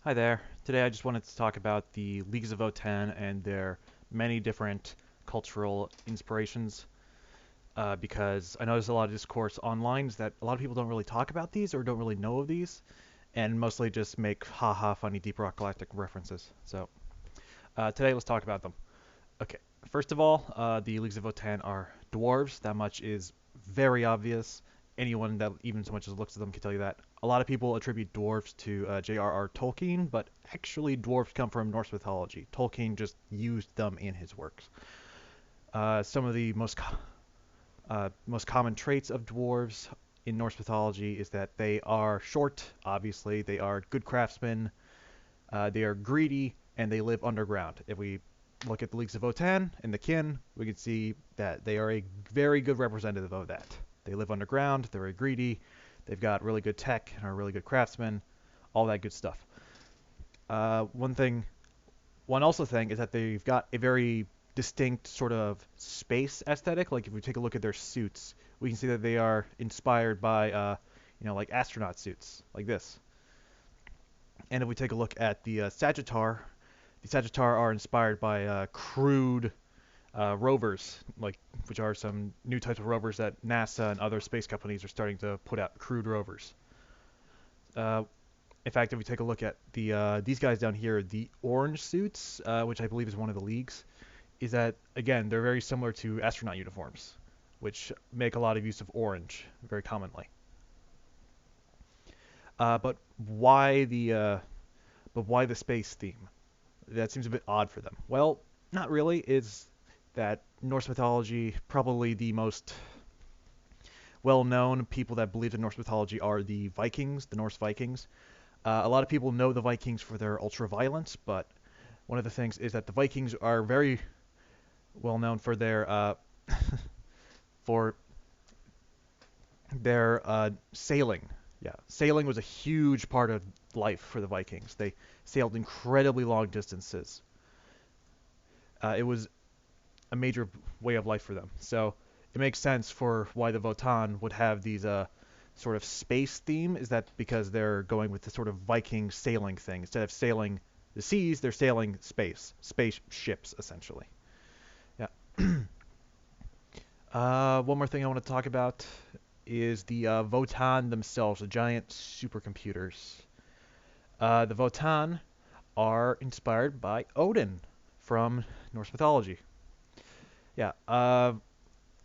Hi there. Today I just wanted to talk about the Leagues of Votann and their many different cultural inspirations, because I know there's a lot of discourse online that a lot of people don't really talk about these or don't really know of these, and mostly just make haha funny Deep Rock Galactic references. So today let's talk about them. Okay, first of all, the Leagues of Votann are dwarves. That much is very obvious. Anyone that even so much as looks at them can tell you that. A lot of people attribute dwarves to J.R.R. Tolkien, but actually dwarves come from Norse mythology. Tolkien just used them in his works. Some of the most common traits of dwarves in Norse mythology is that they are short, obviously, they are good craftsmen, they are greedy, and they live underground. If we look at the Leagues of Votann and the Kin, we can see that they are a very good representative of that. They live underground, they're very greedy, they've got really good tech, and are really good craftsmen, all that good stuff. One thing, one also thing is that they've got a very distinct sort of space aesthetic. Like if we take a look at their suits, we can see that they are inspired by, like astronaut suits, like this. And if we take a look at the Sagittar are inspired by crude rovers, like which are some new types of rovers that NASA and other space companies are starting to put out crude rovers. Uh, in fact, if we take a look at these guys down here, the orange suits, which I believe is one of the leagues, is that again they're very similar to astronaut uniforms, which make a lot of use of orange very commonly. But why the space theme? That seems a bit odd for them. Well, not really. Is that Norse mythology, probably the most well-known people that believe in Norse mythology are the Vikings, the Norse Vikings. A lot of people know the Vikings for their ultra-violence, but one of the things is that the Vikings are very well known for for their sailing. Yeah, sailing was a huge part of life for the Vikings. They sailed incredibly long distances. It was a major way of life for them. So it makes sense for why the Votann would have these sort of space theme. Is that because they're going with the sort of Viking sailing thing? Instead of sailing the seas, they're sailing space ships essentially. Yeah. One more thing I want to talk about is the Votann themselves, the giant supercomputers. The Votann are inspired by Odin from Norse mythology. Yeah.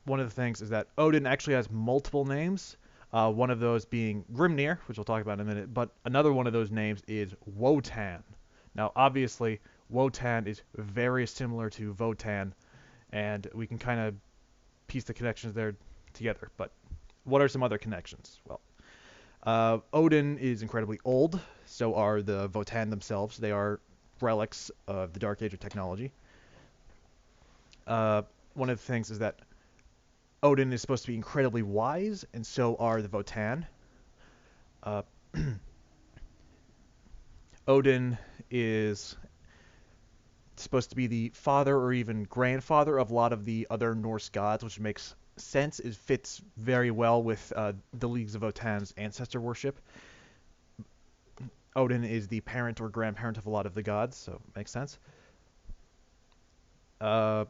One of the things is that Odin actually has multiple names. One of those being Grimnir, which we'll talk about in a minute, but another one of those names is Wotan. Now, obviously, Wotan is very similar to Votan, and we can kind of piece the connections there together. But what are some other connections? Well, Odin is incredibly old, so are the Votann themselves. They are relics of the Dark Age of technology. One of the things is that Odin is supposed to be incredibly wise, and so are the Votann. Uh, Odin is supposed to be the father or even grandfather of a lot of the other Norse gods, which makes sense. It fits very well with the Leagues of Votann's ancestor worship. Odin is the parent or grandparent of a lot of the gods, so it makes sense. Uh,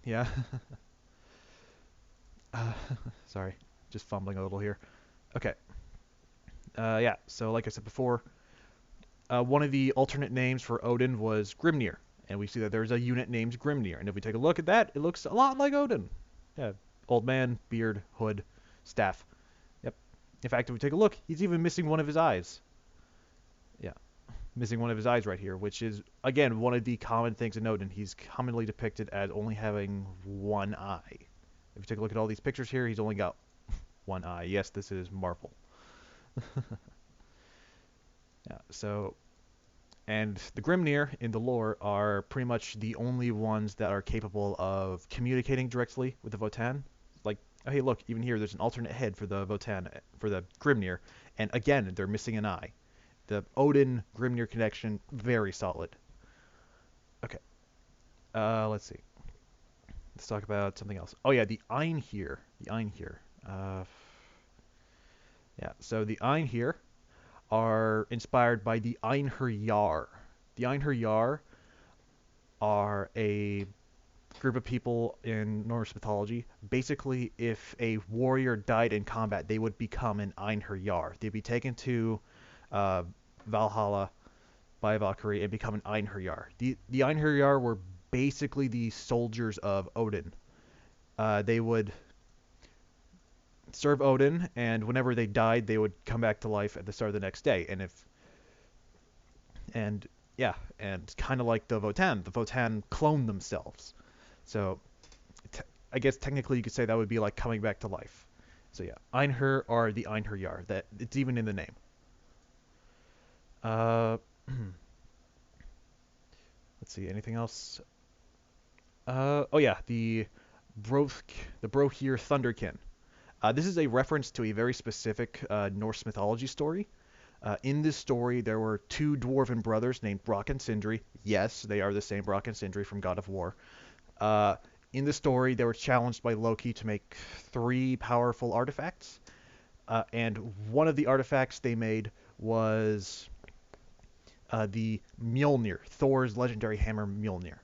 yeah. uh, Sorry, just fumbling a little here. Okay. Yeah. So, like I said before, one of the alternate names for Odin was Grimnir, and we see that there's a unit named Grimnir. And if we take a look at that, it looks a lot like Odin. Yeah, old man, beard, hood, staff. Yep. In fact, if we take a look, he's even missing one of his eyes. Yeah, missing one of his eyes right here, which is again one of the common things in Odin. He's commonly depicted as only having one eye. If you take a look at all these pictures here, he's only got one eye. Yes, this is Marvel. Yeah. So and the Grimnir in the lore are pretty much the only ones that are capable of communicating directly with the Votann. Like, oh, hey, look, even here, there's an alternate head for the Votann, for the Grimnir, and again, they're missing an eye. The Odin Grimnir connection, very solid. Okay, let's see. Let's talk about something else. Oh yeah, the Einhir. The Einhir. Yeah, so the Einhir are inspired by the Einherjar. The Einherjar are a group of people in Norse mythology. Basically, if a warrior died in combat, they would become an Einherjar. They'd be taken to uh, Valhalla by a Valkyrie and become an Einherjar. The Einherjar were basically the soldiers of Odin. They would serve Odin, and whenever they died, they would come back to life at the start of the next day. And yeah, and kind of like the Votann cloned themselves. So t- I guess technically you could say that would be like coming back to life. So yeah, Einher are the Einherjar. That it's even in the name. Uh, let's see, anything else? Oh yeah, Broth, the Brohir Thunderkin. This is a reference to a very specific Norse mythology story. In this story, there were two dwarven brothers named Brock and Sindri. Yes, they are the same Brock and Sindri from God of War. Uh, in the story, they were challenged by Loki to make three powerful artifacts. And one of the artifacts they made was the Mjolnir, Thor's legendary hammer Mjolnir.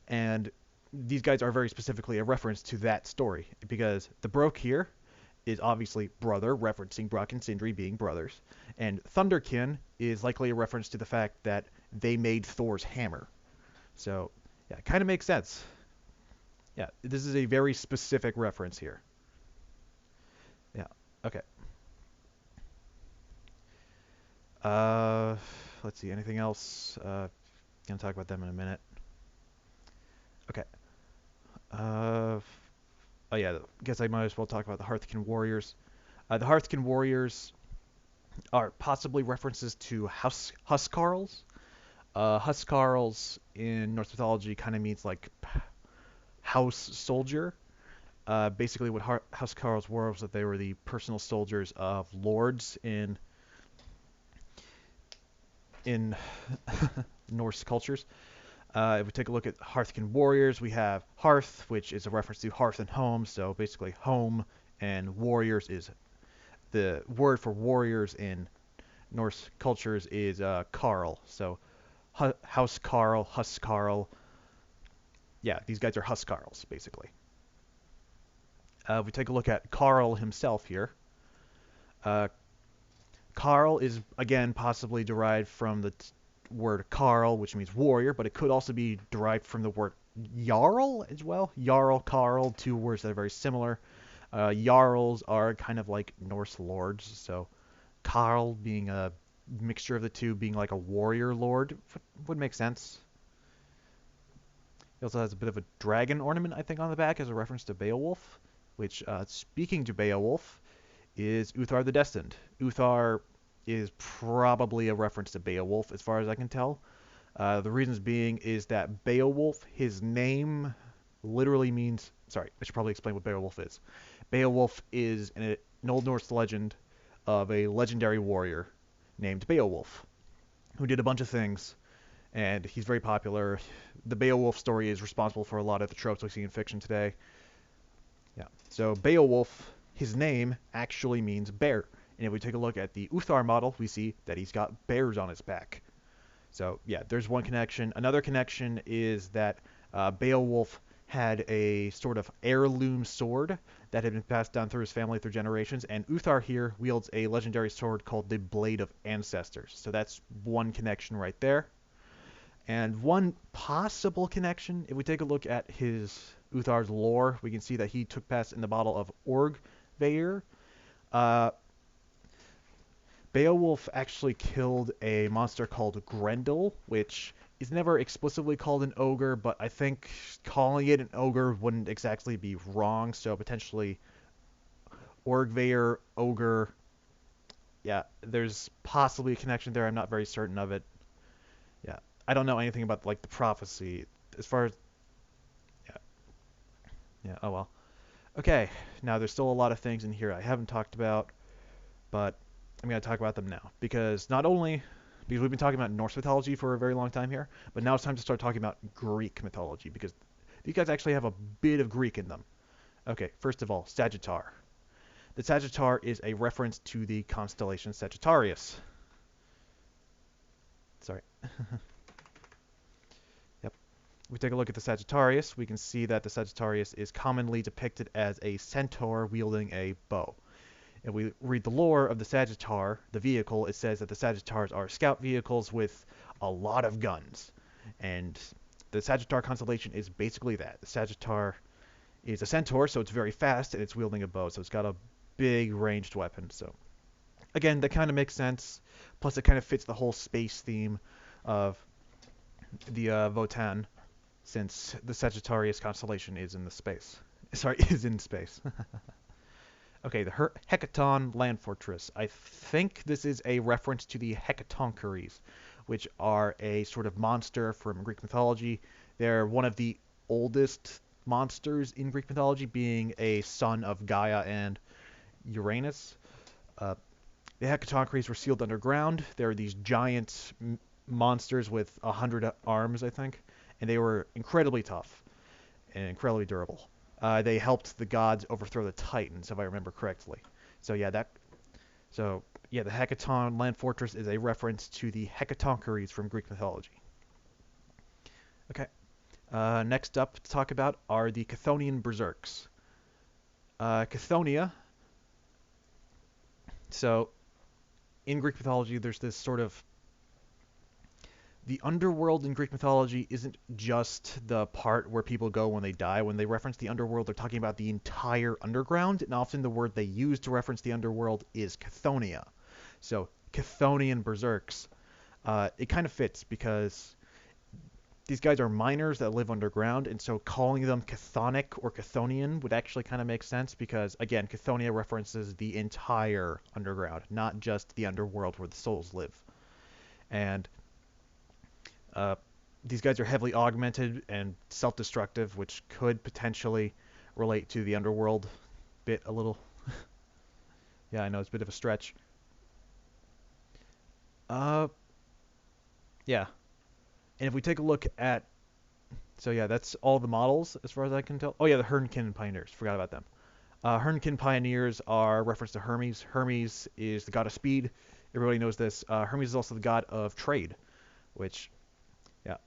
And these guys are very specifically a reference to that story because the Broke here is obviously brother, referencing Brock and Sindri being brothers, and Thunderkin is likely a reference to the fact that they made Thor's hammer. So, yeah, it kind of makes sense. Yeah, this is a very specific reference here. Yeah, okay. Uh, let's see, anything else? Gonna talk about them in a minute. Okay. Uh, oh yeah, I guess I might as well talk about the Hearthkin Warriors. The Hearthkin Warriors are possibly references to Huskarls. Huskarls in Norse mythology kind of means like house soldier. Basically, what Huskarls were was that they were the personal soldiers of lords in Norse cultures. If we take a look at Hearthkin warriors, we have Hearth, which is a reference to hearth and home. So basically, home and warriors is the word for warriors in Norse cultures is Karl. So House Karl, Huskarl. Yeah, these guys are Huskarls, basically. If we take a look at Karl himself here, uh, Karl is, again, possibly derived from the word Karl, which means warrior, but it could also be derived from the word Jarl as well. Jarl, Karl, two words that are very similar. Jarls are kind of like Norse lords, so Karl being a mixture of the two, being like a warrior lord, would make sense. He also has a bit of a dragon ornament, I think, on the back as a reference to Beowulf, which, speaking to Beowulf, is Uthar the Destined. Uthar is probably a reference to Beowulf, as far as I can tell. The reasons being is that Beowulf, his name literally means. Sorry, I should probably explain what Beowulf is. Beowulf is an Old Norse legend of a legendary warrior named Beowulf, who did a bunch of things, and he's very popular. The Beowulf story is responsible for a lot of the tropes we see in fiction today. Yeah. So Beowulf, his name actually means bear. And if we take a look at the Uthar model, we see that he's got bears on his back. So yeah, there's one connection. Another connection is that Beowulf had a sort of heirloom sword that had been passed down through his family through generations, and Uthar here wields a legendary sword called the Blade of Ancestors. So that's one connection right there. And one possible connection, if we take a look at his Uthar's lore, we can see that he took part in the Battle of Orgvair. Uh, Beowulf actually killed a monster called Grendel, which is never explicitly called an ogre, but I think calling it an ogre wouldn't exactly be wrong, so potentially Orgvair, ogre. Yeah, there's possibly a connection there. I'm not very certain of it. Yeah, I don't know anything about like the prophecy as far as. Yeah, yeah. Oh well. Okay, now there's still a lot of things in here I haven't talked about, but I'm going to talk about them now because not only because we've been talking about Norse mythology for a very long time here, but now it's time to start talking about Greek mythology because these guys actually have a bit of Greek in them. Okay, first of all, Sagittar. The Sagittar is a reference to the constellation Sagittarius. sorry. Yep. If we take a look at the Sagittarius, we can see that the Sagittarius is commonly depicted as a centaur wielding a bow. If we read the lore of the Sagittar, the vehicle, it says that the Sagittars are scout vehicles with a lot of guns. And the Sagittar constellation is basically that. The Sagittar is a centaur, so it's very fast, and it's wielding a bow, so it's got a big ranged weapon. So again, that kind of makes sense. Plus, it kind of fits the whole space theme of the Votann, since the Sagittarius constellation is in the space. Sorry, is in space. Okay, the Hecaton land fortress. I think this is a reference to the Hecatoncheires, which are a sort of monster from Greek mythology. They're one of the oldest monsters in Greek mythology, being a son of Gaia and Uranus. Uh, the Hecatoncheires were sealed underground. They're these giant monsters with 100 arms, I think, and they were incredibly tough and incredibly durable. They helped the gods overthrow the Titans, if I remember correctly. So yeah, the Hecaton land fortress is a reference to the Hecatoncheires from Greek mythology. Okay. Next up to talk about are the Chthonian berserks. Chthonian. So in Greek mythology, there's this sort of the underworld in Greek mythology isn't just the part where people go when they die. When they reference the underworld, they're talking about the entire underground, and often the word they use to reference the underworld is Chthonian. So Chthonian berserks, it kind of fits because these guys are miners that live underground, and so calling them Chthonic or Chthonian would actually kind of make sense because, again, Chthonian references the entire underground, not just the underworld where the souls live. And these guys are heavily augmented and self-destructive, which could potentially relate to the underworld bit a little. Yeah, I know it's a bit of a stretch. Yeah. And if we take a look at, so yeah, that's all the models as far as I can tell. Oh yeah, the Hernkin Pioneers. Forgot about them. Hernkin Pioneers are reference to Hermes. Hermes is the god of speed. Everybody knows this. Hermes is also the god of trade, which, yeah.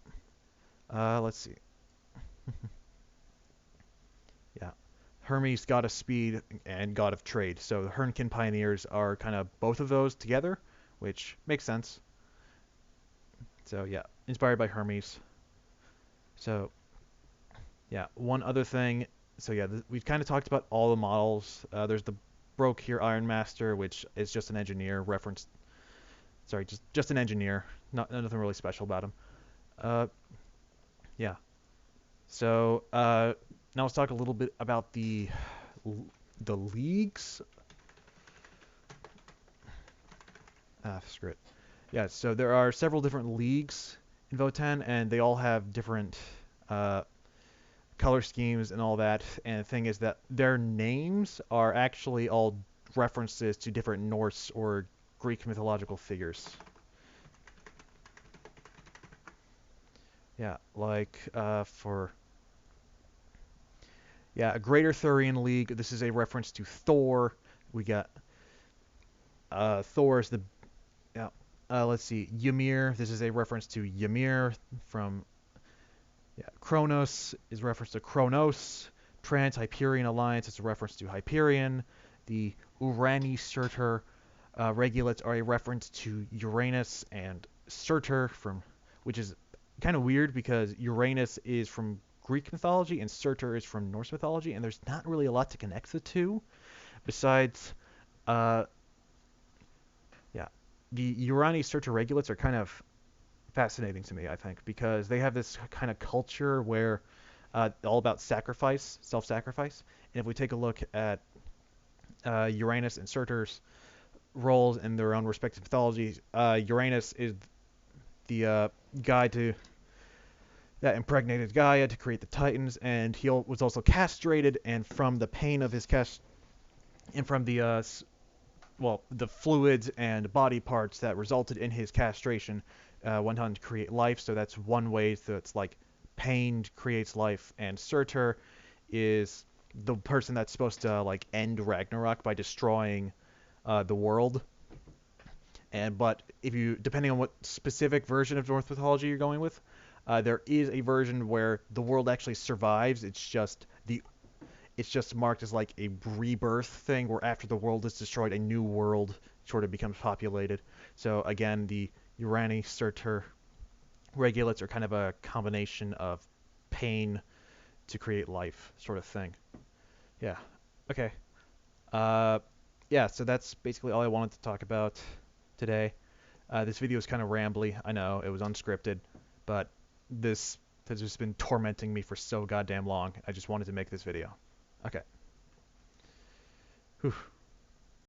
Let's see. Yeah. Hermes, god of speed and god of trade. So the Hernkin Pioneers are kind of both of those together, which makes sense. So yeah, inspired by Hermes. So yeah, one other thing. So yeah, we've kind of talked about all the models. There's the Broke here Iron Master, which is just an engineer reference. Sorry, just an engineer. Nothing really special about him. Yeah. So now let's talk a little bit about the leagues. Screw it. Yeah. So there are several different leagues in Votann, and they all have different color schemes and all that. And the thing is that their names are actually all references to different Norse or Greek mythological figures. Yeah, like a Greater Thurian League. This is a reference to Thor. We got Thor is the yeah. Let's see, Ymir. This is a reference to Ymir from Kronos is reference to Kronos. Trans-Hyperion Alliance is a reference to Hyperion. The Urani Surtur regulates are a reference to Uranus and Surtur which is kind of weird because Uranus is from Greek mythology and Surtur is from Norse mythology, and there's not really a lot to connect the two besides yeah, the Urani Surtur regulates are kind of fascinating to me, I think, because they have this kind of culture where all about sacrifice, self-sacrifice. And if we take a look at Uranus and Surtur's roles in their own respective mythologies, Uranus is the guy that impregnated Gaia to create the Titans, and he was also castrated, and from the pain of his and from the the fluids and body parts that resulted in his castration went on to create life. So that's one way that it's like pain creates life, and Surtur is the person that's supposed to like end Ragnarok by destroying the world. And but if you, depending on what specific version of Norse mythology you're going with, there is a version where the world actually survives. It's just marked as like a rebirth thing, where after the world is destroyed, a new world sort of becomes populated. So again, the Urani Surtur regulates are kind of a combination of pain to create life, sort of thing. Yeah. Okay. Uh, yeah. So that's basically all I wanted to talk about today. This video is kind of rambly. I know it was unscripted, but this has just been tormenting me for so goddamn long. I just wanted to make this video. Okay. Whew.